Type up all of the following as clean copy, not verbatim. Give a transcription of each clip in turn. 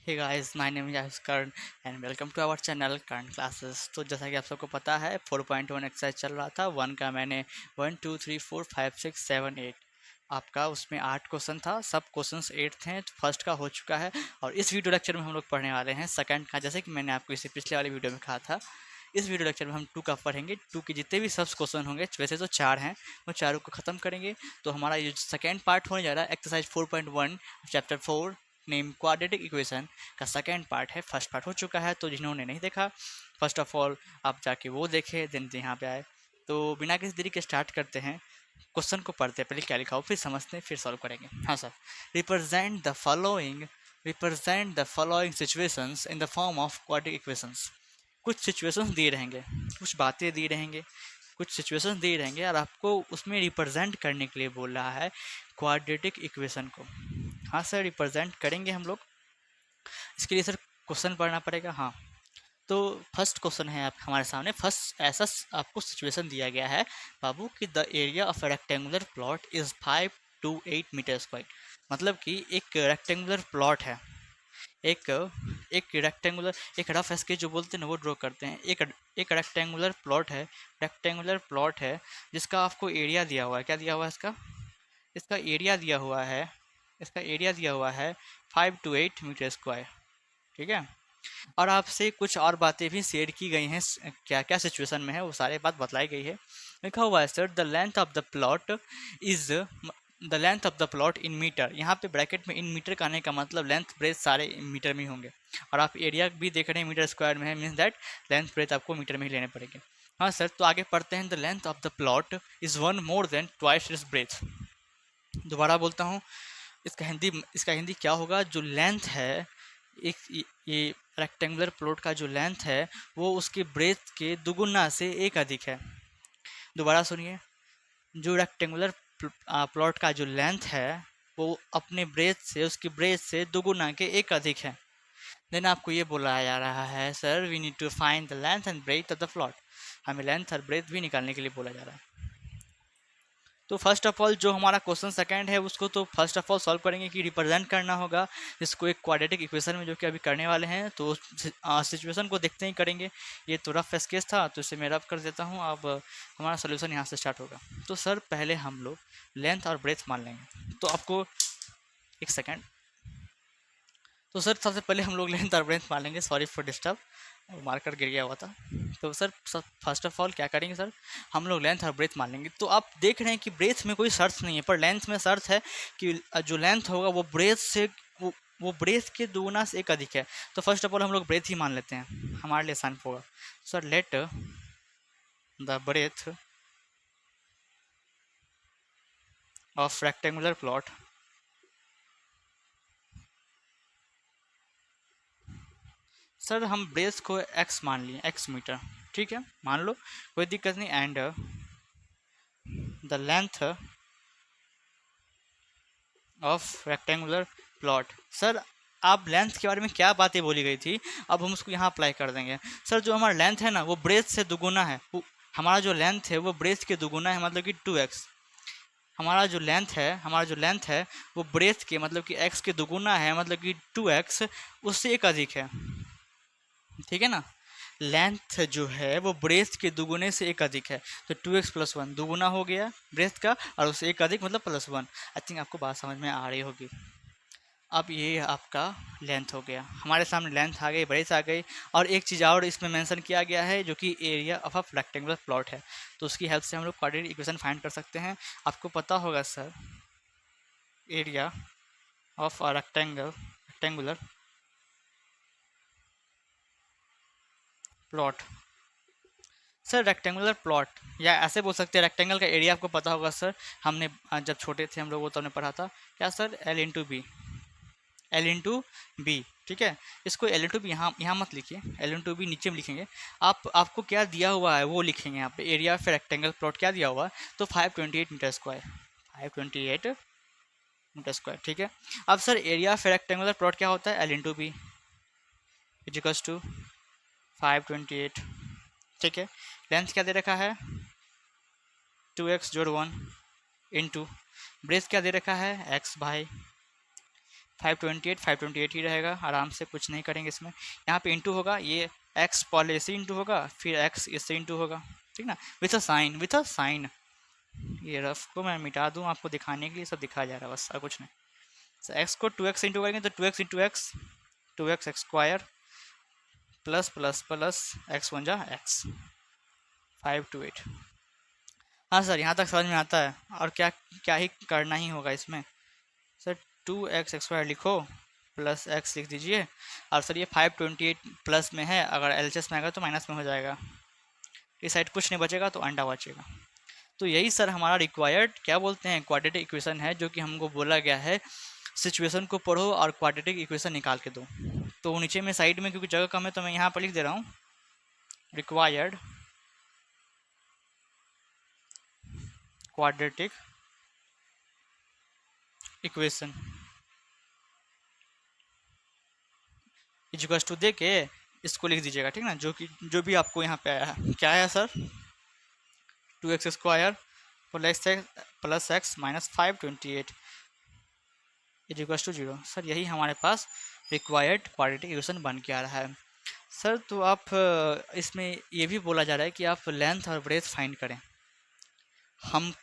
Hey guys, my name is Karan and welcome to our channel Karan classes. तो जैसा कि आप सबको पता है 4.1 एक्सरसाइज चल रहा था। 1 का मैंने 1 2 3 4 5 6 7 8 आपका उसमें 8 क्वेश्चन था। सब क्वेश्चंस 8 थे। तो फर्स्ट का हो चुका है और इस वीडियो लेक्चर में हम लोग पढ़ने वाले हैं सेकंड का। जैसे कि मैंने आपको इसे पिछले वाले वीडियो में कहा था, इस वीडियो लेक्चर में हम 2 का पढ़ेंगे। 2 के जितने भी सब क्वेश्चन होंगे, वैसे तो 4 हैं, वो चारों को खत्म करेंगे। तो हमारा ये सेकंड पार्ट होने जा रहा है exercise 4.1 chapter 4 name quadratic equation का सेकंड पार्ट है। फर्स्ट पार्ट हो चुका है, तो जिन्होंने नहीं देखा, फर्स्ट ऑफ ऑल आप जाके वो देखें, देन यहाँ पे आए। तो बिना किसी देरी के स्टार्ट करते हैं। क्वेश्चन को पढ़ते हैं, पहले क्या लिखा हो फिर समझते हैं, फिर सॉल्व करेंगे। हाँ sir. Represent the following represent the following situations in the form of quadratic equations. कुछ सिचुएशंस दिए रहेंगे, कुछ बातें दी रहेंगे, कुछ सिचुएशंस दिए रहेंगे और आपको उसमें रिप्रेजेंट करने के लिए बोल रहा है क्वाड्रेटिक इक्वेशन को। हाँ सर, रिप्रेजेंट करेंगे हम लोग। इसके लिए सर क्वेश्चन पढ़ना पड़ेगा। हाँ, तो फर्स्ट क्वेश्चन है आप हमारे सामने। फर्स्ट ऐसा आपको सिचुएशन दिया गया है बाबू कि the area of a rectangular plot is 5 to 8 metre square. मतलब कि एक रेक्टेंगुलर प्लॉट है, एक एक रेक्टेंगुलर, एक रफ स्केच जो बोलते हैं ना वो ड्रॉ करते हैं। एक रेक्टेंगुलर प्लॉट है जिसका आपको एरिया दिया हुआ है। क्या दिया हुआ है इसका? इसका एरिया दिया हुआ है, इसका एरिया दिया हुआ है 5 to 8 मीटर स्क्वायर। ठीक है। और आपसे कुछ और बातें भी शेयर की गई हैं, क्या क्या सिचुएशन में है वो सारी बात बतलाई गई है। लिखा हुआ है sir the length of the plot is the length of the plot in metre. यहाँ पे ब्रैकेट में इन मीटर का आने का मतलब लेंथ ब्रेथ सारे मीटर में ही होंगे। और आप एरिया भी देख रहे हैं मीटर स्क्वायर में है, मीन्स दैट लेंथ ब्रेथ आपको मीटर में ही लेने पड़ेंगे। हाँ सर, तो आगे पढ़ते हैं। The length of the plot is 1 more than twice its breadth. दोबारा बोलता हूँ, इसका हिंदी क्या होगा? जो लेंथ है, एक ये रेक्टेंगुलर प्लॉट का जो लेंथ है वो उसके ब्रेथ के दुगुना से एक अधिक है। दोबारा सुनिए, जो रेक्टेंगुलर प्लॉट का जो लेंथ है वो अपने ब्रेथ से, उसकी ब्रेथ से दुगुना के एक अधिक है। देन आपको ये बोला जा रहा है sir we need to find the length and breadth of the plot. हमें लेंथ और ब्रेथ भी निकालने के लिए बोला जा रहा है। तो फर्स्ट ऑफ ऑल जो हमारा क्वेश्चन सेकंड है उसको तो फर्स्ट ऑफ ऑल सॉल्व करेंगे कि रिप्रेजेंट करना होगा इसको एक क्वाड्रेटिक इक्वेशन में, जो कि अभी करने वाले हैं। तो सिचुएशन को देखते ही करेंगे। ये तो रफ स्केच था तो इसे मैं रफ कर देता हूँ। अब हमारा सोल्यूशन यहाँ से स्टार्ट होगा। तो सर पहले हम लोग लेंथ और ब्रेथ मान लेंगे। तो आपको एक सेकेंड। तो सर सबसे पहले हम लोग लेंथ और ब्रेथ मान लेंगे। सॉरी फॉर डिस्टर्ब, मार्कर गिर गया हुआ था। तो सर फर्स्ट ऑफ ऑल क्या करेंगे सर, हम लोग लेंथ और ब्रेथ मान लेंगे। तो आप देख रहे हैं कि ब्रेथ में कोई शर्त नहीं है, पर लेंथ में शर्त है कि जो लेंथ होगा वो ब्रेथ से वो ब्रेथ के दुगुना से एक अधिक है। तो फर्स्ट ऑफ ऑल हम लोग ब्रेथ ही मान लेते हैं, हमारे लिए आसान होगा। Sir let the breadth of rectangular plot sir हम ब्रेथ को एक्स मान लिए, एक्स मीटर। ठीक है, मान लो, कोई दिक्कत नहीं। And the length of rectangular plot. Sir आप लेंथ के बारे में क्या बातें बोली गई थी, अब हम उसको यहाँ अप्लाई कर देंगे। सर जो हमारा लेंथ है ना वो ब्रेथ से दुगुना है। हमारा जो लेंथ है वो ब्रेथ के दुगुना है, मतलब कि 2x। हमारा जो लेंथ है वो ब्रेथ के मतलब कि x के दुगुना है, मतलब कि 2x उससे एक अधिक है। ठीक है ना। लेंथ जो है वो ब्रेथ के दुगुने से एक अधिक है। तो 2x+1 दुगुना हो गया ब्रेथ का, और उससे एक अधिक मतलब +1। आई थिंक आपको बात समझ में आ रही होगी। अब ये आपका लेंथ हो गया, हमारे सामने लेंथ आ गई, ब्रेथ आ गई। और एक चीज़ और इसमें मेंशन किया गया है जो कि area of a rectangular plot है। तो उसकी हेल्प से हम लोग क्वाड्रेटिक इक्वेशन फाइंड कर सकते हैं। आपको पता होगा sir, area of a rectangular plot. Sir rectangular plot या ऐसे बोल सकते हैं रेक्टेंगल का एरिया आपको पता होगा सर। हमने जब छोटे थे हम लोग वो तो हमने पढ़ा था। क्या सर? L into B. ठीक है, इसको L इंटू बी यहाँ मत लिखिए, L इंटू बी नीचे में लिखेंगे। आपको क्या दिया हुआ है वो लिखेंगे यहाँ पे। एरिया ऑफ रेक्टेंगल प्लॉट क्या दिया हुआ है? तो 528 मीटर स्क्वायर, 528 मीटर स्क्वायर। ठीक है। अब sir area of rectangular plot क्या होता है? L into B equals to 528। ठीक है। लेंथ क्या दे रखा है? 2x जोड़ 1 इंटू ब्रेथ क्या दे रखा है? x भाई 528 ही रहेगा, आराम से कुछ नहीं करेंगे इसमें। यहाँ पे इंटू होगा, ये एक्स पहले इससे इंटू होगा, फिर एक्स इससे इंटू होगा, ठीक ना, विथ अ साइन। ये रफ को मैं मिटा दूँ आपको दिखाने के लिए, सब दिखाया जा रहा है बस, और कुछ नहीं। तो एक्स को 2x इंटू करेंगे तो 2x into x, 2x x square plus plus plus x one जा एक्स, 528। हाँ सर, यहाँ तक समझ में आता है, और क्या क्या ही करना ही होगा इसमें सर। 2x स्क्वायर लिखो प्लस एक्स लिख दीजिए, और सर ये 528 प्लस में है, अगर एलएचएस में आएगा तो माइनस में हो जाएगा, इस साइड कुछ नहीं बचेगा तो अंडा बचेगा। तो यही सर हमारा रिक्वायर्ड क्या बोलते हैं क्वाड्रेटिक इक्वेशन है, जो कि हमको बोला गया है सिचुएशन को पढ़ो और क्वाड्रेटिक इक्वेशन निकाल के दो। तो नीचे में साइड में क्योंकि जगह कम है तो मैं यहाँ पर लिख दे रहा हूँ required quadratic equation equals to दे के इसको लिख दीजिएगा, ठीक ना, जो भी आपको यहाँ पे आया है। क्या है sir? 2x square plus x minus 528 equals to 0। Sir यही हमारे पास रिक्वायर्ड क्वाड्रेटिक इक्वेशन बन के आ रहा है सर। तो आप इसमें ये भी बोला जा रहा है कि आप लेंथ और ब्रेथ फाइंड करें। हम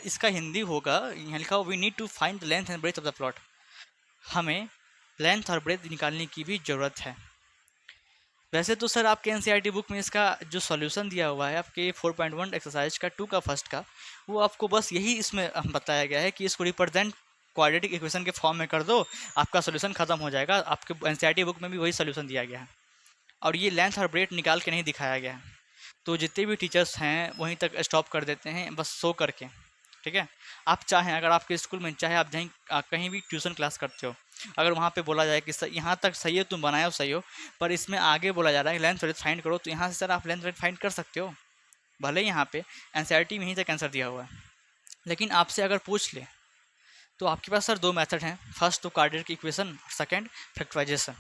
इसका हिंदी होगा, यहाँ लिखा हो we need to find the length and breadth of the plot. हमें लेंथ और ब्रेथ निकालने की भी ज़रूरत है। वैसे तो सर आपके एनसीईआरटी बुक में इसका जो सॉल्यूशन दिया हुआ है आपके 4.1 एक्सरसाइज का 2 का फर्स्ट का, वो आपको बस यही इसमें बताया गया है कि इसको रिप्रेजेंट क्वाड्रेटिक इक्वेशन के फॉर्म में कर दो, आपका सॉल्यूशन खत्म हो जाएगा। आपके एनसीईआरटी बुक में भी वही सॉल्यूशन दिया गया है, और ये लेंथ और ब्रेथ निकाल के नहीं दिखाया गया है। तो जितने भी टीचर्स हैं वहीं तक स्टॉप कर देते हैं बस शो करके, ठीक है। आप चाहें, अगर आपके स्कूल में चाहे आप कहीं भी ट्यूशन क्लास करते हो, अगर वहाँ पे बोला जाए कि सर यहाँ तक सही है, तुम बनाए हो सही हो, पर इसमें आगे बोला जा रहा है लेंथ ब्रेथ फाइंड करो, तो यहाँ से सर आप लेंथ ब्रेथ फाइंड कर सकते हो। भले यहाँ पे एनसीईआरटी में ही तक आंसर दिया हुआ है, लेकिन आपसे अगर पूछ ले तो आपके पास सर 2 मेथड हैं। फर्स्ट तो quadratic equation, second factorisation.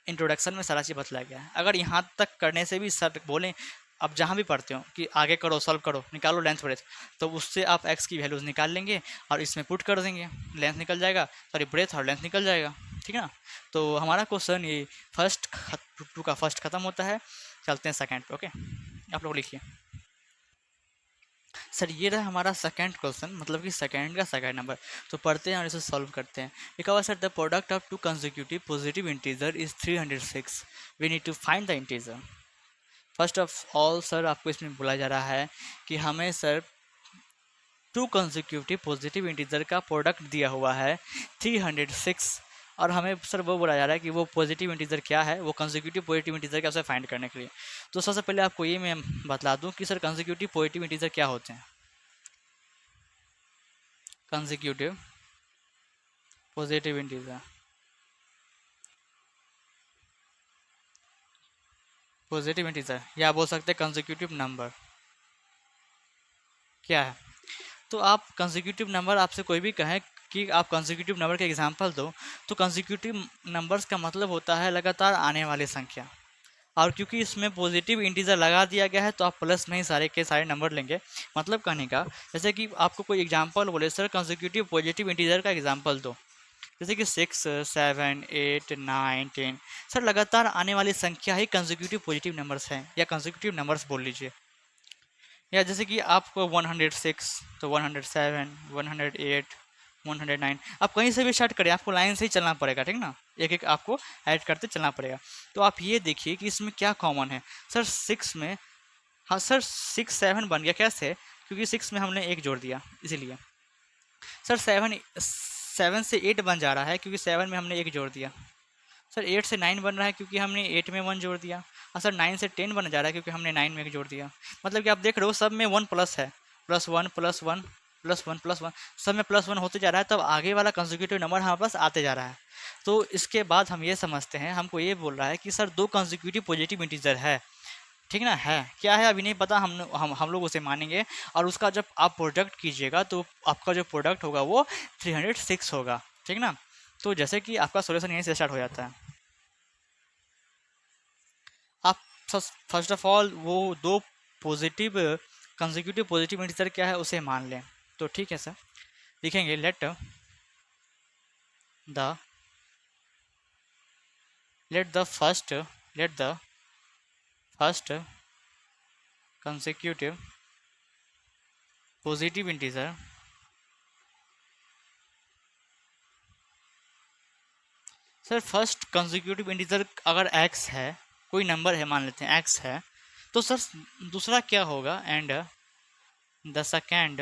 Introduction में सारा चीज़ बतलाया गया है। अगर यहाँ तक करने से भी सर बोलें, आप जहाँ भी पढ़ते हो कि आगे करो, सॉल्व करो, निकालो लेंथ ब्रेथ, तो उससे आप एक्स की वैल्यूज़ निकाल लेंगे और इसमें पुट कर देंगे, लेंथ निकल जाएगा, सॉरी ब्रेथ और लेंथ निकल जाएगा, ठीक है ना। तो हमारा क्वेश्चन ये फर्स्ट 2 का फर्स्ट खत्म होता है। चलते हैं सेकेंड पे। ओके, आप लोग लिखिए सर। ये रहा हमारा सेकंड क्वेश्चन, मतलब कि सेकंड का सेकंड नंबर। तो पढ़ते हैं और इसे सॉल्व करते हैं। लिखा हुआ sir the product of 2 consecutive positive integer is 306। We need to find the integer. First of all sir आपको इसमें बोला जा रहा है कि हमें सर 2 कंसेक्यूटिव पॉजिटिव इंटीजर का प्रोडक्ट दिया हुआ है 306, और हमें सर वो बोला जा रहा है कि वो पॉजिटिव इंटीजर क्या है, वो कंसेक्यूटिव पॉजिटिव इंटीजर क्या, उसे फाइंड करने के लिए। तो सबसे पहले आपको ये मैं बता दूं कि सर कंसेक्यूटिव पॉजिटिव इंटीजर क्या होते हैं। Consecutive positive integer, positive integer या बोल सकते हैं कंसेक्यूटिव नंबर क्या है। तो आप कंसेक्यूटिव नंबर, आपसे कोई भी कहे कि आप कंसेक्यूटिव नंबर के एग्जांपल दो, तो कंसेक्यूटिव नंबर्स का मतलब होता है लगातार आने वाली संख्या, और क्योंकि इसमें पॉजिटिव इंटीजर लगा दिया गया है तो आप प्लस में ही सारे के सारे नंबर लेंगे। मतलब कहने का, जैसे कि आपको कोई एग्जांपल बोले सर कंसेक्यूटिव पॉजिटिव इंटीजर का एग्जांपल दो, जैसे कि 6, 7, 8, 9, 10, सर लगातार आने वाली संख्या ही कंसेक्यूटिव पॉजिटिव नंबर्स हैं, या कंसेक्यूटिव नंबर्स बोल लीजिए। या जैसे कि आपको 106, तो 107, 108, 109, आप कहीं से भी स्टार्ट करें, आपको लाइन से ही चलना पड़ेगा, ठीक ना, एक एक आपको ऐड करते चलना पड़ेगा। तो आप ये देखिए कि इसमें क्या कॉमन है सर 6 में। हाँ सर 6, 7 बन गया कैसे, क्योंकि 6 में हमने 1 जोड़ दिया इसीलिए। सर 7 से 8 बन जा रहा है क्योंकि 7 में हमने 1 जोड़ दिया। सर 8 से 9 बन रहा है क्योंकि हमने 8 में 1 जोड़ दिया। और सर 9 से 10 बन जा रहा है क्योंकि हमने 9 में 1 जोड़ दिया। मतलब कि आप देख रहे हो सब में 1 प्लस है, +1 +1 +1 +1, सब में +1 होते जा रहा है, तब आगे वाला कंसेक्यूटिव नंबर हमारे पास आते जा रहा है। तो इसके बाद हम ये समझते हैं, हमको ये बोल रहा है कि सर 2 कंसेक्यूटिव पॉजिटिव इंटीजर है, ठीक ना। है क्या है अभी नहीं पता, हम लोग उसे मानेंगे, और उसका जब आप प्रोडक्ट कीजिएगा तो आपका जो प्रोडक्ट होगा वो 306 होगा, ठीक ना। तो जैसे कि आपका सोल्यूशन यहीं से स्टार्ट हो जाता है। आप फर्स्ट ऑफ ऑल वो 2 पॉजिटिव कंसेक्यूटिव पॉजिटिव इंटीजर क्या है उसे मान लें। तो ठीक है सर, लिखेंगे let the let the first consecutive positive integer, sir first consecutive integer अगर x है, कोई नंबर है मान लेते हैं x है, तो सर दूसरा क्या होगा, and the second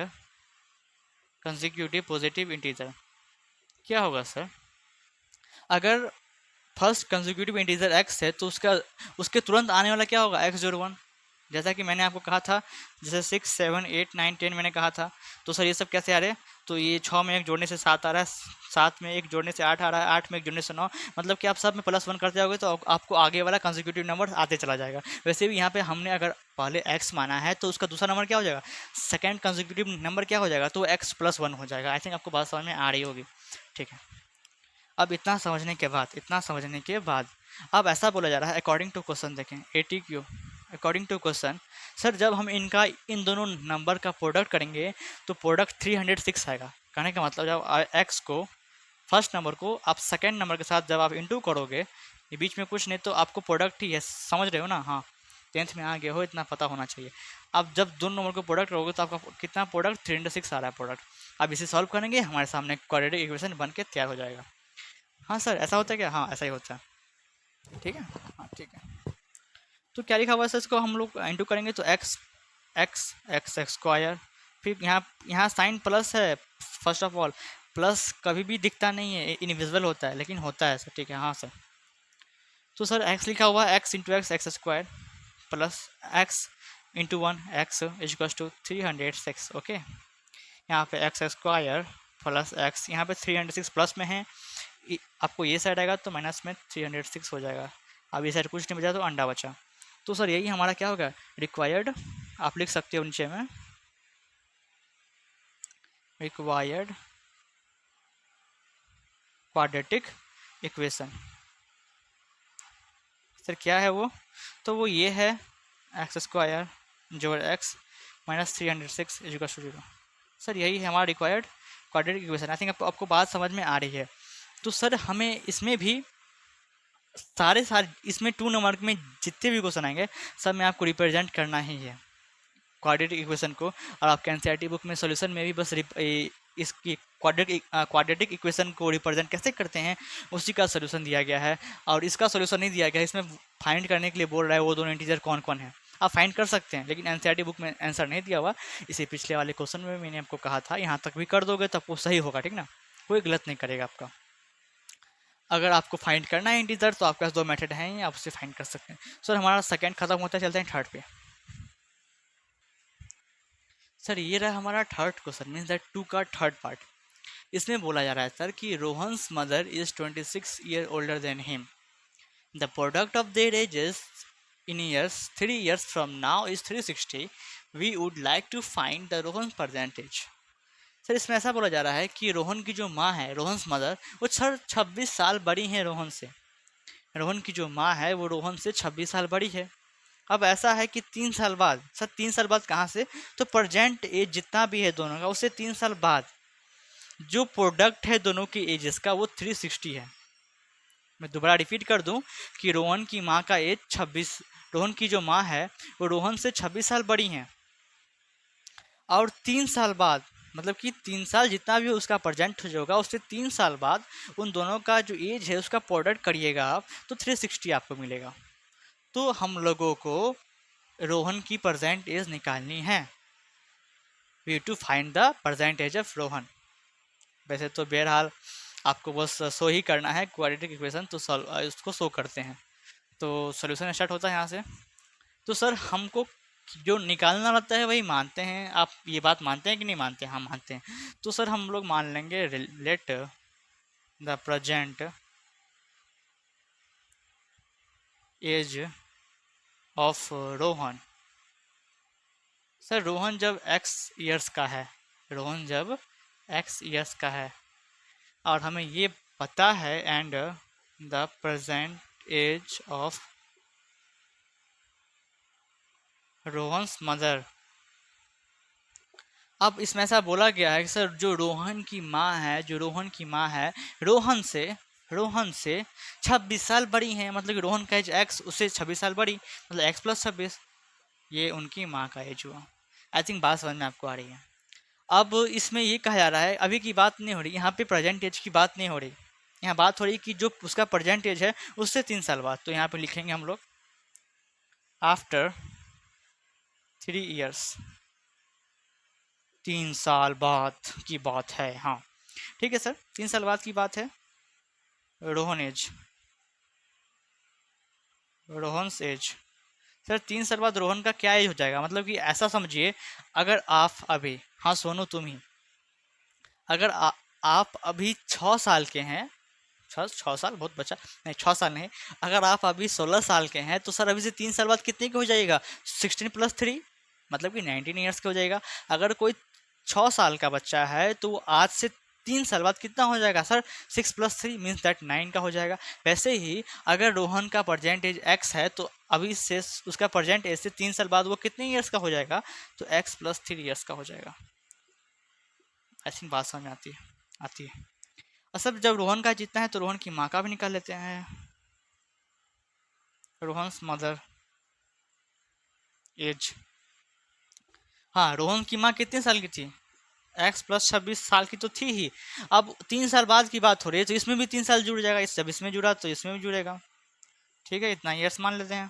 consecutive positive integer क्या होगा सर, अगर फर्स्ट कंसेक्यूटिव इंटीजर x है तो उसका उसके तुरंत आने वाला क्या होगा x01, जैसा कि मैंने आपको कहा था, जैसे 6 7 8 9 10 मैंने कहा था। तो सर ये सब कैसे आ रहे हैं, तो ये 6 में एक जोड़ने से 7 आ रहा है, 7 में एक जोड़ने से 8 आ रहा है, 8 में एक जोड़ने से 9, मतलब कि आप सब में +1 करते जाओगे तो आपको आगे वाला कंसेक्यूटिव नंबर आते चला जाएगा। वैसे भी यहाँ पे हमने अगर पहले x माना है तो उसका दूसरा नंबर क्या हो जाएगा, सेकेंड कंसेक्यूटिव नंबर क्या हो जाएगा, तो x+1 हो जाएगा। आई थिंक आपको बात समझ में आ रही होगी, ठीक है। अब इतना समझने के बाद अब ऐसा बोला जा रहा है, अकॉर्डिंग टू क्वेश्चन देखें ATQ, according to question, sir जब हम इनका इन दोनों नंबर का प्रोडक्ट करेंगे तो प्रोडक्ट 306 आएगा। कहने का मतलब जब एक्स को, फर्स्ट नंबर को आप सेकेंड नंबर के साथ जब आप इंटू करोगे, ये बीच में कुछ नहीं तो आपको प्रोडक्ट ही है, समझ रहे हो ना, हाँ 10th में आ गए हो, इतना पता होना चाहिए। अब जब दोनों नंबर को प्रोडक्ट करोगे तो आपका कितना प्रोडक्ट 306 आ रहा है प्रोडक्ट। अब इसे सॉल्व करेंगे, हमारे सामने क्वाड्रेटिक इक्वेशन बन के तैयार हो जाएगा। हाँ सर ऐसा होता है क्या, हाँ ऐसा ही होता है, ठीक है, हाँ ठीक है। तो क्या लिखा हुआ है सर, इसको हम लोग इंटू करेंगे तो x x x x square, फिर यहाँ साइन प्लस है, फर्स्ट ऑफ ऑल प्लस कभी भी दिखता नहीं है, इनविजिबल होता है, लेकिन होता है सर, ठीक है हाँ सर। तो सर एक्स लिखा हुआ है, x into x x square plus x into 1 x equals to 306, okay. यहाँ पे एक्स स्क्वायर प्लस एक्स, यहाँ पे 306 प्लस में है, आपको ये साइड आएगा तो माइनस में 306 हो जाएगा। अब ये साइड कुछ नहीं बचा तो अंडा बचा। तो सर यही हमारा क्या होगा, रिक्वायर्ड, आप लिख सकते हो नीचे में रिक्वायर्ड क्वाड्रेटिक इक्वेशन। सर क्या है वो, तो वो ये है एक्स स्क्वायर जोड़ x minus 306 equal to 0। Sir यही है हमारा required quadratic equation. I think आपको बात समझ में आ रही है। तो सर हमें इसमें भी सारे इसमें 2 नंबर में जितने भी क्वेश्चन आएंगे सब में आपको रिप्रेजेंट करना ही है क्वाड्रेटिक इक्वेशन को। और आपके एनसीईआरटी बुक में सॉल्यूशन में भी बस इसकी क्वाड्रेटिक इक्वेशन को रिप्रेजेंट कैसे करते हैं उसी का सॉल्यूशन दिया गया है। और इसका सॉल्यूशन नहीं दिया गया, इसमें फाइंड करने के लिए बोल रहा है वो दोनों इंटीजर कौन कौन है, आप फाइंड कर सकते हैं, लेकिन एनसीईआरटी बुक में आंसर नहीं दिया हुआ। इसी पिछले वाले क्वेश्चन में मैंने आपको कहा था यहाँ तक भी कर दोगे तो आपको सही होगा, ठीक ना, कोई गलत नहीं करेगा आपका। अगर आपको फाइंड करना है इंटीजर तो आपके पास 2 मेथड हैं, आप उसे फाइंड कर सकते हैं। सर हमारा सेकंड खत्म होता है, चलते हैं थर्ड पे। सर ये रहा हमारा थर्ड क्वेश्चन, मीन्स दैट 2 का थर्ड पार्ट। इसमें बोला जा रहा है सर कि Rohan's mother is 26 year older than him, the product of their ages in years 3 years from now is 360, we would like to find the Rohan percentage. Sir इसमें ऐसा बोला जा रहा है कि रोहन की जो माँ है, रोहन्स मदर, वो सर 26 साल बड़ी हैं रोहन से। रोहन की जो माँ है वो रोहन से 26 साल बड़ी है। अब ऐसा है कि 3 साल बाद, सर 3 साल बाद कहाँ से, तो प्रेजेंट एज जितना भी है दोनों का उससे 3 साल बाद जो प्रोडक्ट है दोनों की एजेस का वो 360 है। मैं दोबारा रिपीट कर दूं कि रोहन की माँ का एज 26, रोहन की जो माँ है वो रोहन से 26 साल बड़ी हैं। और 3 साल बाद, मतलब कि 3 साल जितना भी उसका प्रेजेंट होगा उससे 3 साल बाद उन दोनों का जो एज है उसका प्रोडक्ट करिएगा आप तो 360 आपको मिलेगा। तो हम लोगों को रोहन की प्रेजेंट एज निकालनी है, we to find the present age of Rohan. वैसे तो बहरहाल आपको बस शो ही करना है क्वाड्रेटिक इक्वेशन, तो इसको शो करते हैं। तो सोल्यूशन स्टार्ट होता है यहाँ से। तो सर हमको जो निकालना रहता है वही मानते हैं, आप ये बात मानते हैं कि नहीं मानते हैं, हम मानते हैं। तो सर हम लोग मान लेंगे let the present age of Rohan. Sir Rohan जब x ईयर्स का है, रोहन जब x ईयर्स का है और हमें ये पता है, and the present age of Rohan's mother. अब इसमें ऐसा बोला गया है कि सर जो रोहन की माँ है, जो रोहन की माँ है, रोहन से रोहन से 26 साल बड़ी हैं, मतलब कि रोहन का एज एक्स उससे 26 साल बड़ी, मतलब एक्स प्लस 26, ये उनकी माँ का एज हुआ। आई थिंक बात समझ में आपको आ रही है। अब इसमें ये कहा जा रहा है, अभी की बात नहीं हो रही यहाँ पे, प्रेजेंट एज की बात नहीं हो रही, यहाँ बात हो रही कि जो उसका प्रेजेंट एज है उससे 3 साल बाद। तो यहाँ पे लिखेंगे हम लोग आफ्टर 3 इयर्स, 3 साल बाद की बात है। हाँ ठीक है सर, 3 साल बाद की बात है। Rohan age, Rohan's age, sir 3 साल बाद रोहन का क्या एज हो जाएगा, मतलब कि ऐसा समझिए, अगर आप अभी, हाँ सोनू तुम ही, अगर आप अभी 6 साल के हैं, 6 साल बहुत बचा, नहीं 6 साल नहीं, अगर आप अभी 16 साल के हैं तो सर अभी से 3 साल बाद कितने के हो जाएगा, 16 + 3, मतलब कि 19 ईयर्स का हो जाएगा। अगर कोई 6 साल का बच्चा है तो वो आज से 3 साल बाद कितना हो जाएगा सर, 6 + 3 मीन्स दैट 9 का हो जाएगा। वैसे ही अगर रोहन का प्रेजेंट एज एक्स है तो अभी से उसका प्रेजेंट एज से 3 साल बाद वो कितने ईयर्स का हो जाएगा, तो x + 3 ईयर्स का हो जाएगा। आई थिंक बात समझ में आती है। और सब जब रोहन का जीतना है तो रोहन की माँ का भी निकाल लेते हैं, रोहन्स मदर एज। हाँ रोहन की माँ कितने साल की थी, x + 26 साल की तो थी ही। अब 3 साल बाद की बात हो रही है तो इसमें भी 3 साल जुड़ जाएगा, जब इसमें जुड़ा तो इसमें भी जुड़ेगा। ठीक है, इतना ईयर्स मान लेते हैं।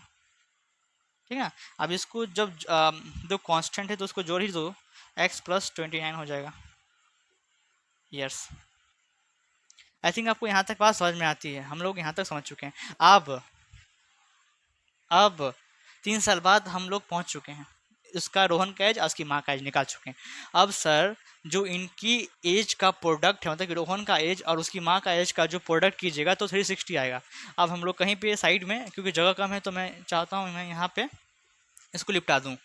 ठीक है, अब इसको जब जो कांस्टेंट है तो उसको जोड़ ही दो, x + 29 हो जाएगा ईयर्स। आई थिंक आपको यहाँ तक बात समझ में आती है, हम लोग यहाँ तक समझ चुके हैं। अब 3 साल बाद हम लोग पहुँच चुके हैं, उसका रोहन का एज और उसकी माँ का एज निकाल चुके हैं। अब सर जो इनकी एज का प्रोडक्ट है, मतलब कि रोहन का एज और उसकी माँ का एज का जो प्रोडक्ट कीजिएगा तो 360 आएगा। अब हम लोग कहीं पे साइड में, क्योंकि जगह कम है तो मैं चाहता हूँ मैं यहाँ पे इसको लिपटा दूँ।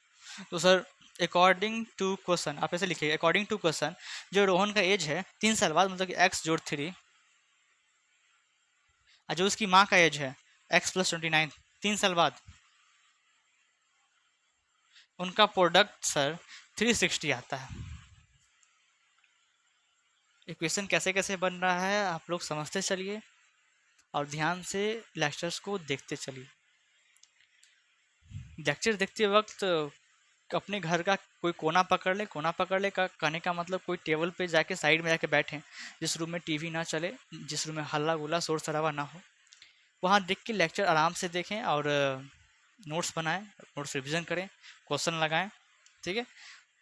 तो सर अकॉर्डिंग टू क्वेश्चन आप ऐसे लिखिए, अकॉर्डिंग टू क्वेश्चन जो रोहन का एज है 3 साल बाद, मतलब कि x + 3, और जो उसकी माँ का एज है x + 29, 3 साल बाद, उनका प्रोडक्ट सर 360 आता है। इक्वेशन कैसे कैसे बन रहा है आप लोग समझते चलिए और ध्यान से लेक्चर्स को देखते चलिए। लेक्चर देखते वक्त अपने घर का कोई कोना पकड़ ले, कोना पकड़ ले का कहने का मतलब कोई टेबल पे जाके साइड में जाके बैठें, जिस रूम में टीवी ना चले, जिस रूम में हल्ला गुल्ला शोर शराबा ना हो, वहाँ देख के लेक्चर आराम से देखें और नोट्स बनाएं, नोट्स रिविज़न करें, क्वेश्चन लगाएं। ठीक है,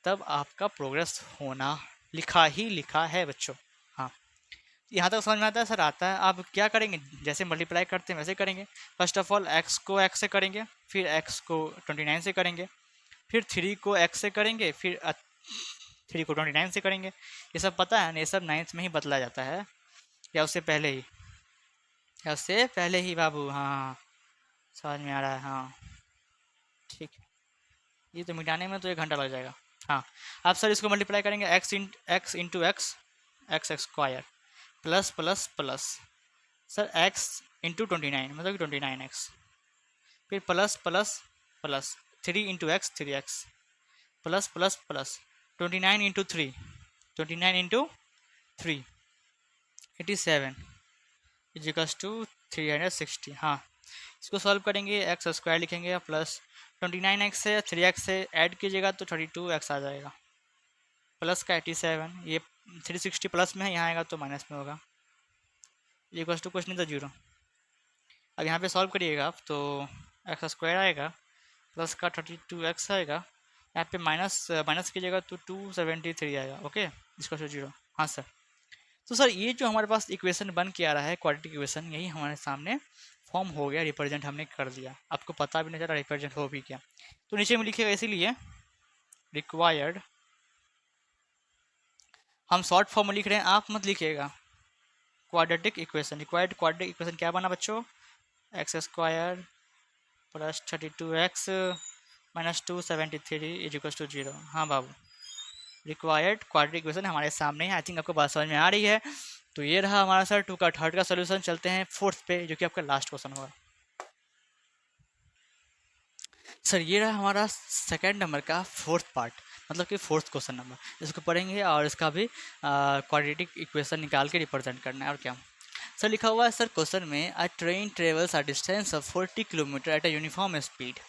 तब आपका प्रोग्रेस होना लिखा ही लिखा है बच्चों। हाँ यहाँ तक समझ में आता है सर, आता है। आप क्या करेंगे, जैसे मल्टीप्लाई करते हैं वैसे करेंगे। फर्स्ट ऑफ ऑल एक्स को एक्स से करेंगे, फिर एक्स को 29 से करेंगे, फिर 3 को एक्स से करेंगे, फिर 3 को 29 से करेंगे। ये सब पता है ना, ये सब 9th में ही बतला जाता है, या उससे पहले ही, या उससे पहले ही बाबू। हाँ समझ में आ रहा है, हाँ ठीक है। ये तो मिटाने में तो 1 घंटा लग जाएगा। हाँ आप सर इसको मल्टीप्लाई करेंगे, x into x, x square plus plus plus, sir x into 29 मतलब कि 29x, फिर plus plus plus 3 × x 3x, plus plus plus 29 × 3, 29 × 3 87 equals to 360। हाँ इसको सॉल्व करेंगे, एक्स स्क्वायर लिखेंगे प्लस 29x से 3x से ऐड कीजिएगा तो 32x आ जाएगा, प्लस का 87, ये 360 प्लस में है, यहाँ आएगा तो माइनस में होगा, इक्वल्स टू कुछ नहीं तो 0। अब यहाँ पे सॉल्व करिएगा आप तो एक्स स्क्वायर आएगा, प्लस का 32x आएगा, यहाँ पे माइनस माइनस कीजिएगा तो 273 आएगा। ओके इसका तो 0। हाँ सर, तो सर ये जो हमारे पास इक्वेशन बन के आ रहा है क्वाड्रेटिक इक्वेशन, यही हमारे सामने फॉर्म हो गया, रिप्रेजेंट हमने कर दिया, आपको पता भी नहीं चला रिप्रेजेंट हो भी क्या। तो नीचे में लिखिएगा इसीलिए रिक्वायर्ड, हम शॉर्ट फॉर्म में लिख रहे हैं, आप मत लिखिएगा, quadratic equation, required quadratic equation क्या बना बच्चों, x square plus 32x minus 273 equals to 0। हाँ बाबू, रिक्वायर्ड क्वाड्रेटिक इक्वेशन हमारे सामने है। आई थिंक आपको बात समझ में आ रही है। तो ये रहा हमारा सर 2 का 3rd का सोल्यूशन। चलते हैं 4th पे जो कि आपका लास्ट क्वेश्चन होगा। सर ये रहा हमारा 2nd नंबर का 4th पार्ट। मतलब कि फोर्थ क्वेश्चन नंबर इसको पढ़ेंगे और इसका भी क्वाड्रेटिक इक्वेशन निकाल के रिप्रेजेंट करना है। और क्या सर लिखा हुआ है सर क्वेश्चन में, अ train travels a distance of 40 kilometre at a uniform speed.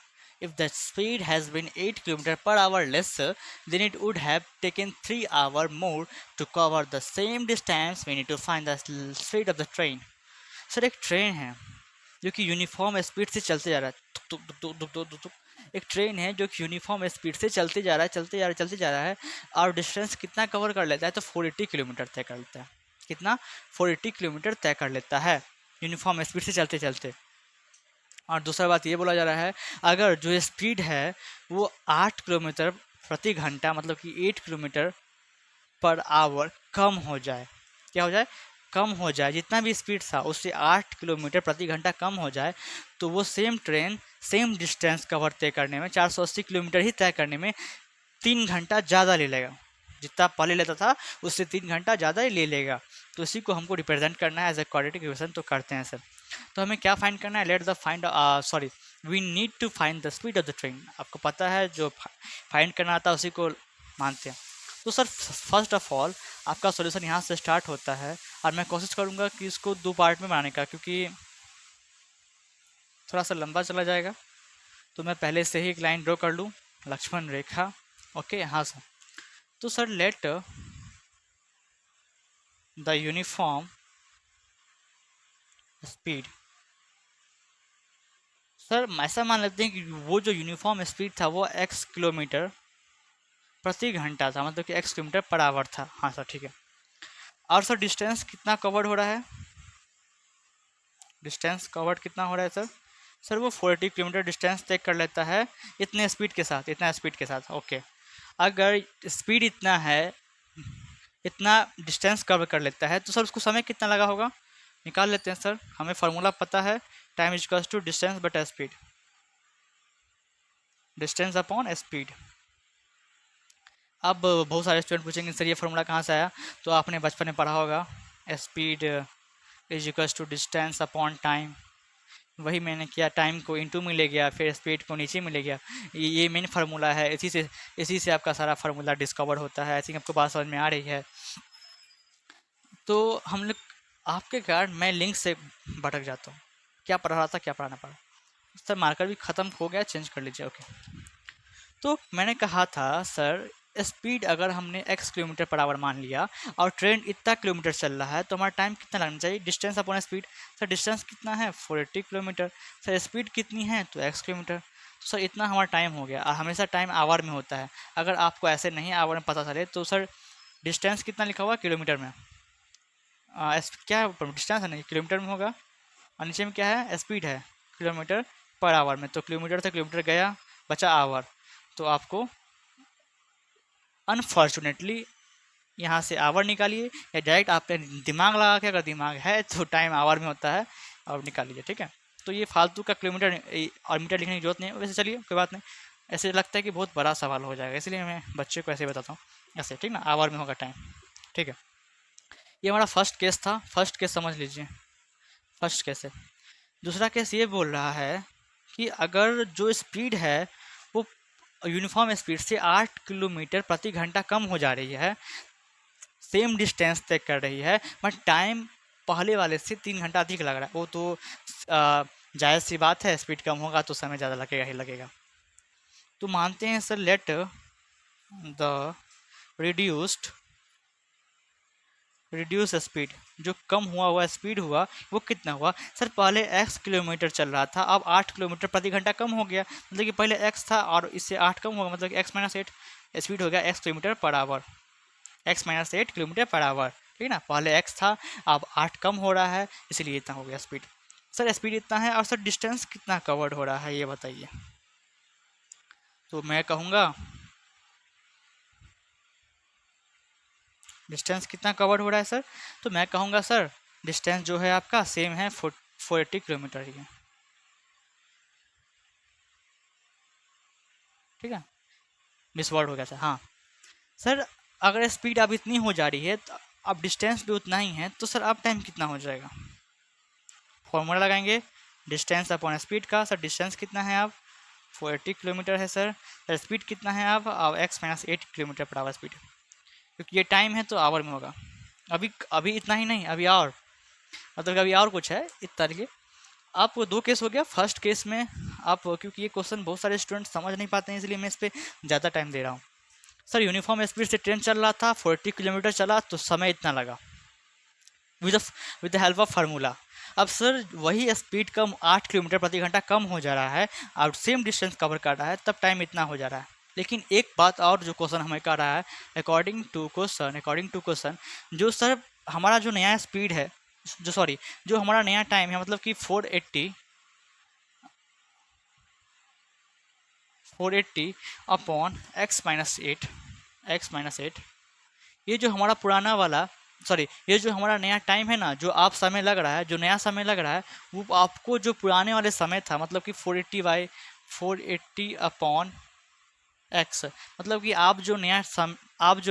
If the speed has been 8 km per hour lesser, then it would have taken 3 hours more to cover the same distance. We need to find the speed of the train. Sir एक train है जो कि uniform speed से चलते जा रहा है, तुक तुक तुक तुक तुक तुक तुक। एक ट्रेन है जो कि यूनिफॉर्म स्पीड से चलते जा रहा है, चलते जा रहा है, चलते जा रहा है, और डिस्टेंस कितना कवर कर लेता है, तो 480 किलोमीटर तय कर लेता है। कितना? 480 किलोमीटर तय कर लेता है यूनिफॉर्म स्पीड से चलते चलते। और दूसरा बात ये बोला जा रहा है, अगर जो स्पीड है वो 8 किलोमीटर प्रति घंटा मतलब कि 8 किलोमीटर पर आवर कम हो जाए, क्या हो जाए? कम हो जाए, जितना भी स्पीड था उससे 8 किलोमीटर प्रति घंटा कम हो जाए, तो वो same train same distance cover तय करने में 480 किलोमीटर ही तय करने में 3 घंटा ज़्यादा ले लेगा। जितना पहले लेता था उससे 3 घंटा ज़्यादा ही ले लेगा। तो इसी को हमको रिप्रेजेंट करना है एज ए क्वाड्रेटिक इक्वेशन, तो करते हैं सर। तो हमें क्या फाइंड करना है? Let the find sorry we need to find the speed of the train. आपको पता है जो फाइंड करना आता है उसी को मानते हैं। तो सर फर्स्ट ऑफ ऑल आपका सॉल्यूशन यहाँ से स्टार्ट होता है, और मैं कोशिश करूँगा कि इसको 2 पार्ट में बनाने का, क्योंकि थोड़ा सा लंबा चला जाएगा। तो मैं पहले से ही एक लाइन ड्रॉ कर लूँ, लक्ष्मण रेखा। ओके, हाँ सर। तो sir let the uniform speed, sir ऐसा मान लेते हैं कि वो जो यूनिफॉर्म स्पीड था वो x किलोमीटर प्रति घंटा था, मतलब कि x किलोमीटर पर आवर था। हाँ सर, ठीक है। और सर डिस्टेंस कितना कवर्ड हो रहा है? डिस्टेंस कवर्ड कितना हो रहा है सर? सर वो 40 किलोमीटर डिस्टेंस तय कर लेता है इतने स्पीड के साथ, इतना स्पीड के साथ। ओके, अगर स्पीड इतना है, इतना डिस्टेंस कवर कर लेता है, तो सर उसको समय कितना लगा होगा? निकाल लेते हैं सर। हमें फार्मूला पता है, time is equals to distance बटा स्पीड, डिस्टेंस अपॉन स्पीड। अब बहुत सारे स्टूडेंट पूछेंगे सर ये फार्मूला कहाँ से आया? तो आपने बचपन में पढ़ा होगा, speed is equals to distance upon time. वही मैंने किया, टाइम को इनटू में ले गया, फिर स्पीड को नीचे में ले गया। ये मेन फार्मूला है, इसी से आपका सारा फार्मूला डिस्कवर होता है। आई थिंक आपको बात समझ में आ रही है। तो हम लोग आपके कारण मैं लिंक से भटक जाता हूँ, क्या पढ़ रहा था क्या पढ़ाना पड़ा। सर मार्कर भी ख़त्म हो गया, चेंज कर लीजिए। ओके, तो मैंने कहा था सर स्पीड अगर हमने x किलोमीटर पर आवर मान लिया और ट्रेन इतना किलोमीटर चल रहा है, तो हमारा टाइम कितना लगना चाहिए? Distance upon speed. Sir distance कितना है? 480 किलोमीटर। सर स्पीड कितनी है? तो x किलोमीटर। तो सर इतना हमारा टाइम हो गया, और हमेशा टाइम आवर में होता है। अगर आपको ऐसे नहीं आवर में पता चले तो सर डिस्टेंस कितना लिखा हुआ किलोमीटर में? क्या है डिस्टेंस है, नहीं किलोमीटर में होगा, और नीचे में क्या है? स्पीड है किलोमीटर पर आवर में। तो किलोमीटर से किलोमीटर गया, बचा आवर। तो आपको अनफॉर्चुनेटली यहाँ से आवर निकालिए, या डायरेक्ट आपने दिमाग लगा के, अगर दिमाग है तो टाइम आवर में होता है, और निकाल लीजिए। ठीक है, तो ये फालतू का किलोमीटर और मीटर लिखने की जरूरत नहीं है। वैसे चलिए कोई बात नहीं, ऐसे लगता है कि बहुत बड़ा सवाल हो जाएगा, इसलिए मैं बच्चे को ऐसे बताता हूँ, ऐसे ठीक ना, आवर में होगा टाइम। ठीक है, ये हमारा फर्स्ट केस था। फर्स्ट केस समझ लीजिए, फर्स्ट केस है। दूसरा केस ये बोल रहा है कि अगर जो स्पीड है वो यूनिफॉर्म स्पीड से 8 किलोमीटर प्रति घंटा कम हो जा रही है, सेम डिस्टेंस तय कर रही है, बट टाइम पहले वाले से 3 घंटा अधिक लग रहा है। वो तो जायज़ सी बात है, स्पीड कम होगा तो समय ज़्यादा लगेगा ही लगेगा। तो मानते हैं sir let the reduced reduce speed, जो कम हुआ स्पीड हुआ वो कितना हुआ? सर पहले x किलोमीटर चल रहा था, अब 8 किलोमीटर प्रति घंटा कम हो गया, मतलब कि पहले x था और इससे 8 कम होगा, मतलब कि x माइनस 8 स्पीड हो गया x kilometre per hour, x minus 8 kilometre per hour. ठीक है ना, पहले x था अब 8 कम हो रहा है, इसलिए इतना हो गया स्पीड। सर स्पीड इतना है, और सर डिस्टेंस कितना कवर्ड हो रहा है ये बताइए। तो मैं कहूँगा डिस्टेंस कितना कवर्ड हो रहा है सर? तो मैं कहूँगा सर डिस्टेंस जो है आपका सेम है 480 किलोमीटर ही है। ठीक है, मिस वर्ड हो गया सर। हाँ सर, अगर स्पीड अब इतनी हो जा रही है तो अब डिस्टेंस भी उतना ही है, तो सर अब टाइम कितना हो जाएगा? फॉर्मूला लगाएंगे डिस्टेंस अपॉन स्पीड का। सर डिस्टेंस कितना है अब 480 किलोमीटर है सर। स्पीड कितना है अब x minus 8 kilometre per hour speed, क्योंकि ये टाइम है तो आवर में होगा। अभी अभी इतना ही नहीं, अभी और मतलब अभी और कुछ है इस तरीके। आप दो केस हो गया। फर्स्ट केस में आप, क्योंकि ये क्वेश्चन बहुत सारे स्टूडेंट समझ नहीं पाते हैं इसलिए मैं इस पर ज़्यादा टाइम दे रहा हूँ। सर यूनिफॉर्म स्पीड से ट्रेन चल रहा था, 40 किलोमीटर चला तो समय इतना लगा with the help of formula. अब सर वही स्पीड कम 8 किलोमीटर प्रति घंटा कम हो जा रहा है और सेम डिस्टेंस कवर कर रहा है, तब टाइम इतना हो जा रहा है। लेकिन एक बात और जो क्वेश्चन हमें कर रहा है, अकॉर्डिंग टू क्वेश्चन जो सर हमारा जो नया स्पीड है, जो हमारा नया टाइम है, मतलब कि 480 अपॉन एक्स माइनस एट, ये जो हमारा पुराना वाला ये जो हमारा नया टाइम है ना, जो आप समय लग रहा है, जो नया समय लग रहा है, वो आपको जो पुराने वाले समय था, मतलब कि 480 अपॉन एक्स, मतलब कि आप जो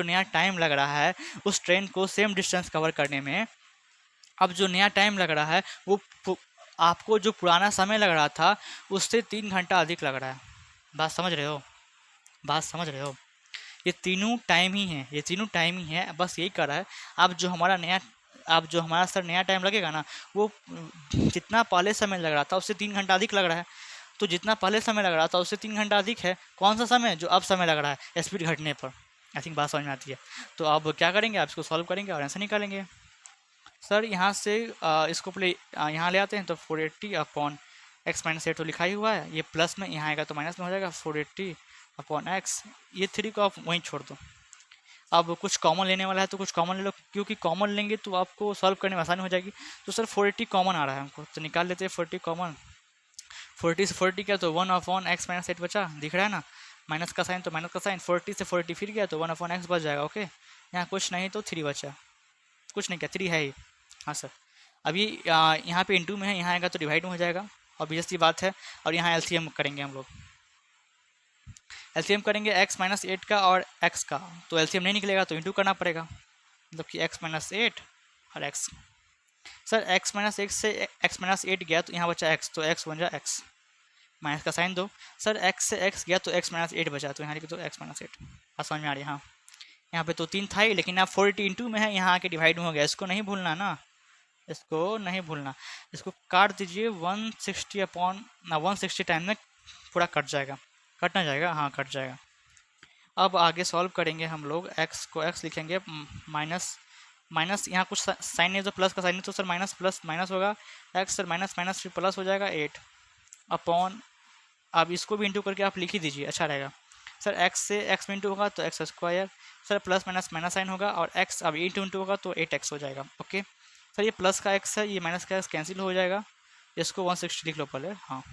नया टाइम लग रहा है उस ट्रेन को सेम डिस्टेंस कवर करने में, अब जो नया टाइम लग रहा है वो आपको जो पुराना समय लग रहा था उससे 3 घंटा अधिक लग रहा है। बात समझ रहे हो? ये तीनों टाइम ही हैं, बस यही कर रहा है। अब जो हमारा सर नया टाइम लगेगा ना, वो जितना पहले समय लग रहा था उससे 3 घंटा अधिक लग रहा है। तो जितना पहले समय लग रहा था उससे 3 घंटा अधिक है। कौन सा समय? जो अब समय लग रहा है स्पीड घटने पर। आई थिंक बात समझ में आती है। तो अब क्या करेंगे, आप इसको सॉल्व करेंगे और आंसर निकालेंगे। सर यहाँ से इसको पहले यहाँ ले आते हैं, तो 480 अपॉन एक्स माइनस 8 तो लिखा ही हुआ है, ये प्लस में यहाँ आएगा तो माइनस में हो जाएगा। 480 अपॉन एक्स, ये 3 को आप वहीं छोड़ दो। अब कुछ कॉमन लेने वाला है तो कुछ कॉमन ले लो, क्योंकि कॉमन लेंगे तो आपको सॉल्व करने में आसानी हो जाएगी। तो सर 480 कॉमन आ रहा है हमको, तो निकाल लेते हैं 40 कॉमन। 40 से 40 क्या, तो 1 अपॉन एक्स माइनस 8 बचा, दिख रहा है ना, माइनस का साइन तो माइनस का साइन, 40 से 40 फिर गया तो 1 अपॉन एक्स बच जाएगा। ओके, यहाँ कुछ नहीं तो 3 बचा, कुछ नहीं क्या, 3 है ही। हाँ सर, अभी यहाँ पे इंटू में है, यहाँ आएगा तो डिवाइड में हो जाएगा, ऑब्वियस सी बात है। और यहाँ एलसीएम करेंगे हम लोग, एलसीएम करेंगे एक्स माइनस 8 का और एक्स का, तो एलसीएम नहीं निकलेगा तो इंटू करना पड़ेगा, मतलब कि एक्स माइनस 8 और एक्स। सर एक्स माइनस 8 से एक्स माइनस 8 गया तो यहाँ बचा एक्स, तो एक्स बन जाए एक्स, माइनस का साइन दो। सर एक्स से एक्स गया तो एक्स माइनस 8 बचा, तो यहाँ लिख दो एक्स माइनस 8। बात समझ में आ रही है? हाँ, यहाँ पे तो 3 था ही, लेकिन आप 40 इंटू में है, यहाँ आके डिवाइड में हो गया, इसको नहीं भूलना ना, इसको काट दीजिए 160 अपॉन ना 160 टाइम में पूरा कट जाएगा, कट ना जाएगा, हाँ कट जाएगा। अब आगे सॉल्व करेंगे हम लोग, एक्स को एक्स लिखेंगे, माइनस यहाँ कुछ साइन है तो प्लस का साइन है, तो सर माइनस प्लस माइनस होगा, एक्स सर माइनस माइनस फिर प्लस हो जाएगा 8 अपॉन, अब इसको भी इंटू करके आप लिख ही दीजिए, अच्छा रहेगा। सर एक्स से एक्स में इंटू होगा तो x square, sir plus minus minus sign होगा, और एक्स अब इंटू होगा तो 8x हो जाएगा। ओके सर, ये प्लस का एक्स है, ये माइनस का एक्स कैंसिल हो जाएगा, इसको 160 लिख लो पहले। हाँ,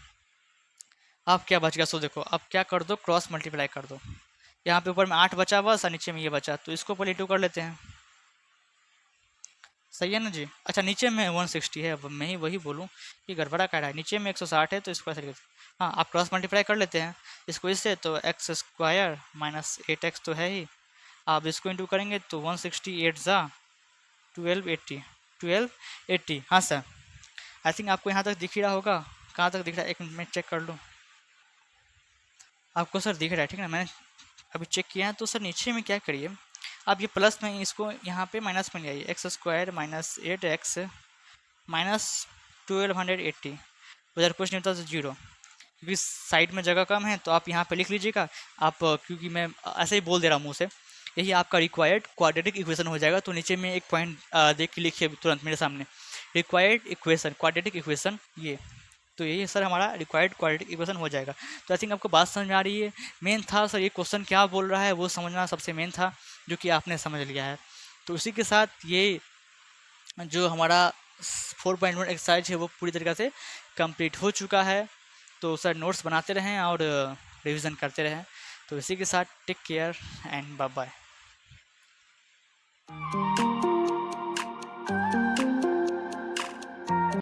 अब क्या बच गया, सो देखो अब क्या कर दो, क्रॉस मल्टीप्लाई कर दो। यहाँ पे ऊपर में 8 बचा बस और नीचे में ये बचा, तो इसको पहले इंटू कर लेते हैं, सही है ना जी। अच्छा नीचे में 160 है, अब मैं ही वही बोलूँ कि गड़बड़ा कर रहा है, नीचे में 160 है तो इसको ऐसे, हाँ आप क्रॉस मल्टीप्लाई कर लेते हैं इसको इससे, तो एक्स स्क्वायर माइनस 8x तो है ही, आप इसको इंटू करेंगे तो 168 ज़ा 1280। हाँ सर, आई थिंक आपको यहाँ तक दिख ही रहा होगा, कहाँ तक दिख रहा है, एक मिनट में चेक कर लूँ, आपको सर दिख रहा है, ठीक है ना, मैंने अभी चेक किया है। तो सर नीचे में क्या करिए, आप ये प्लस में इसको यहाँ पे माइनस में ले आइए, x square minus 8x minus 1280, उधर कुछ नहीं होता तो 0, क्योंकि साइड में जगह कम है तो आप यहाँ पे लिख लीजिएगा आप, क्योंकि मैं ऐसे ही बोल दे रहा हूँ मुँह से, यही आपका रिक्वायर्ड क्वाड्रेटिक इक्वेशन हो जाएगा। तो नीचे में एक पॉइंट देख के लिखिए तुरंत मेरे सामने, रिक्वायर्ड इक्वेशन क्वाड्रेटिक इक्वेशन, ये तो यही सर हमारा रिक्वायर्ड क्वाड्रेटिक इक्वेशन हो जाएगा। तो आई थिंक आपको बात समझ में आ रही है, मेन था सर ये क्वेश्चन क्या बोल रहा है वो समझना सबसे मेन था, जो कि आपने समझ लिया है। तो उसी के साथ ये जो हमारा 4.1 एक्सरसाइज है वो पूरी तरीके से कंप्लीट हो चुका है। तो सर नोट्स बनाते रहें और रिवीजन करते रहें। तो इसी के साथ take care and bye bye.